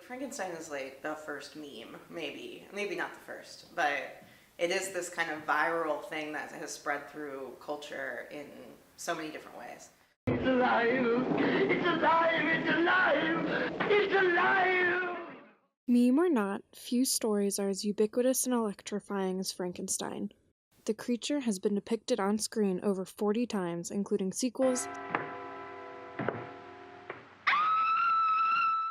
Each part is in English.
Frankenstein is like the first meme, maybe not the first, but it is this kind of viral thing that has spread through culture in so many different ways. It's alive! It's alive! It's alive! It's alive! Meme or not, few stories are as ubiquitous and electrifying as Frankenstein. The creature has been depicted on screen over 40 times, including sequels,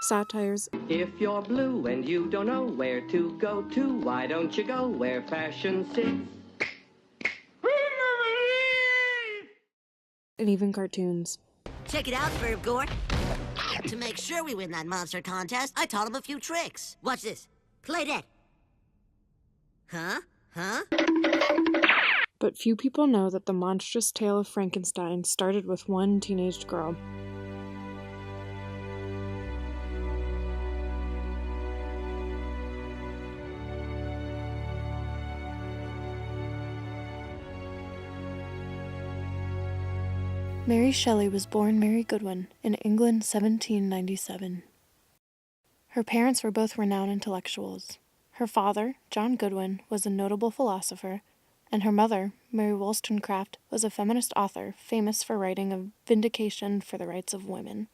satires, If you're blue and you don't know where to go to, why don't you go where fashion sits? and even cartoons. Check it out, Verb Gore. To make sure we win that monster contest, I taught him a few tricks. Watch this. Play that. Huh? But few people know that the monstrous tale of Frankenstein started with one teenaged girl. Mary Shelley was born Mary Goodwin in England 1797. Her parents were both renowned intellectuals. Her father, John Goodwin, was a notable philosopher, and her mother, Mary Wollstonecraft, was a feminist author famous for writing a vindication for the rights of women.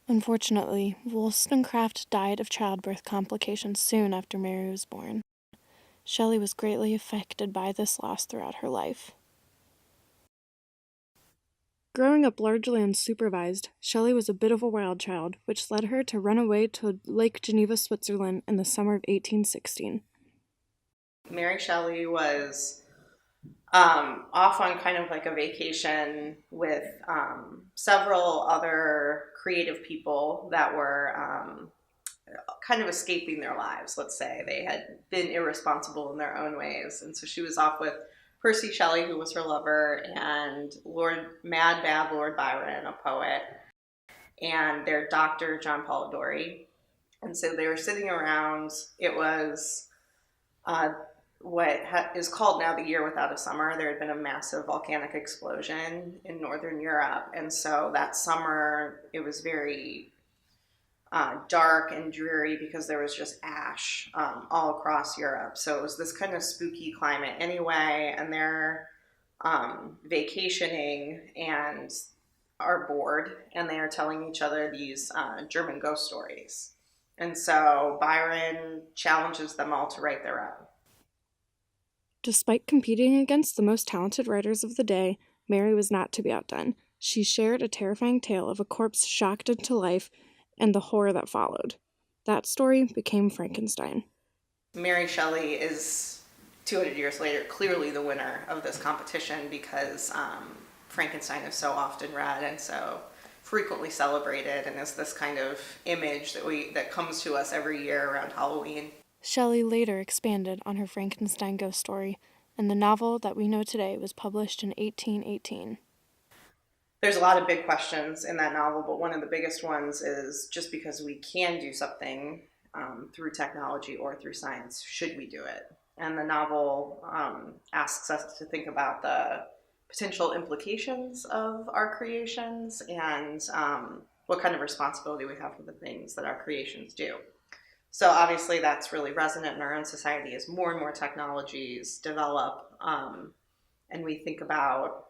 Unfortunately, Wollstonecraft died of childbirth complications soon after Mary was born. Shelley was greatly affected by this loss throughout her life. Growing up largely unsupervised, Shelley was a bit of a wild child, which led her to run away to Lake Geneva, Switzerland in the summer of 1816. Mary Shelley was off on kind of like a vacation with several other creative people that were kind of escaping their lives, let's say. They had been irresponsible in their own ways. And so she was off with Percy Shelley, who was her lover, and Mad Bad Lord Byron, a poet, and their doctor, John Polidori. And so they were sitting around. It was what is called now the year without a summer. There had been a massive volcanic explosion in Northern Europe. And so that summer, it was very dark and dreary because there was just ash all across Europe. So it was this kind of spooky climate anyway, and they're vacationing and are bored, and they are telling each other these German ghost stories. And so Byron challenges them all to write their own. Despite competing against the most talented writers of the day, Mary was not to be outdone. She shared a terrifying tale of a corpse shocked into life and the horror that followed. That story became Frankenstein. Mary Shelley is, 200 years later, clearly the winner of this competition because Frankenstein is so often read and so frequently celebrated, and is this kind of image that comes to us every year around Halloween. Shelley later expanded on her Frankenstein ghost story, and the novel that we know today was published in 1818. There's a lot of big questions in that novel, but one of the biggest ones is, just because we can do something through technology or through science, should we do it? And the novel asks us to think about the potential implications of our creations and what kind of responsibility we have for the things that our creations do. So obviously that's really resonant in our own society as more and more technologies develop, and we think about,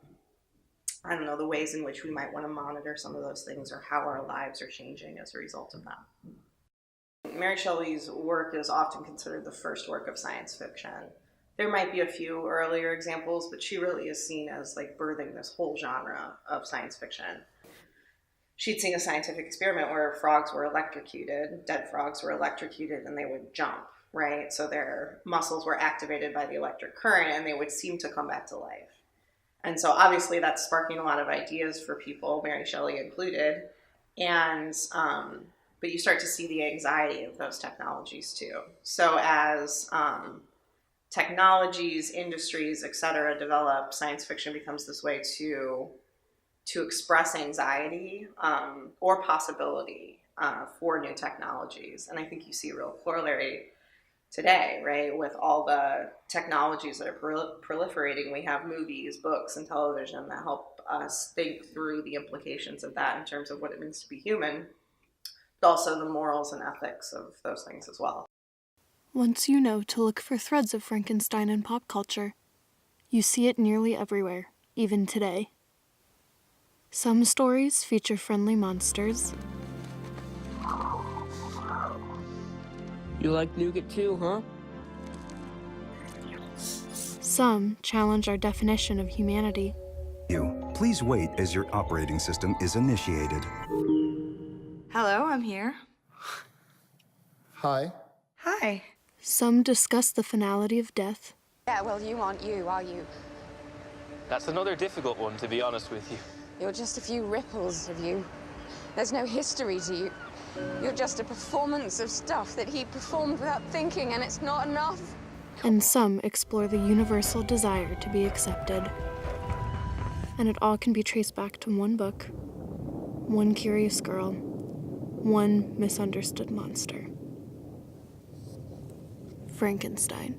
I don't know, the ways in which we might want to monitor some of those things or how our lives are changing as a result of that. Mary Shelley's work is often considered the first work of science fiction. There might be a few earlier examples, but she really is seen as like birthing this whole genre of science fiction. She'd seen a scientific experiment where frogs were electrocuted, dead frogs were electrocuted, and they would jump, right? So their muscles were activated by the electric current, and they would seem to come back to life. And so obviously that's sparking a lot of ideas for people, Mary Shelley included. And but you start to see the anxiety of those technologies too. So as technologies, industries, et cetera, develop, science fiction becomes this way to express anxiety or possibility for new technologies. And I think you see a real corollary today, right? With all the technologies that are proliferating, we have movies, books, and television that help us think through the implications of that in terms of what it means to be human. also the morals and ethics of those things as well. Once you know to look for threads of Frankenstein in pop culture, you see it nearly everywhere, even today. Some stories feature friendly monsters. You like nougat too, huh? Some challenge our definition of humanity. Please wait as your operating system is initiated. Hello, I'm here. Hi. Hi. Some discuss the finality of death. Yeah, well, you aren't you, are you? That's another difficult one, to be honest with you. You're just a few ripples of you. There's no history to you. You're just a performance of stuff that he performed without thinking, and it's not enough. And some explore the universal desire to be accepted. And it all can be traced back to one book, one curious girl, one misunderstood monster. Frankenstein.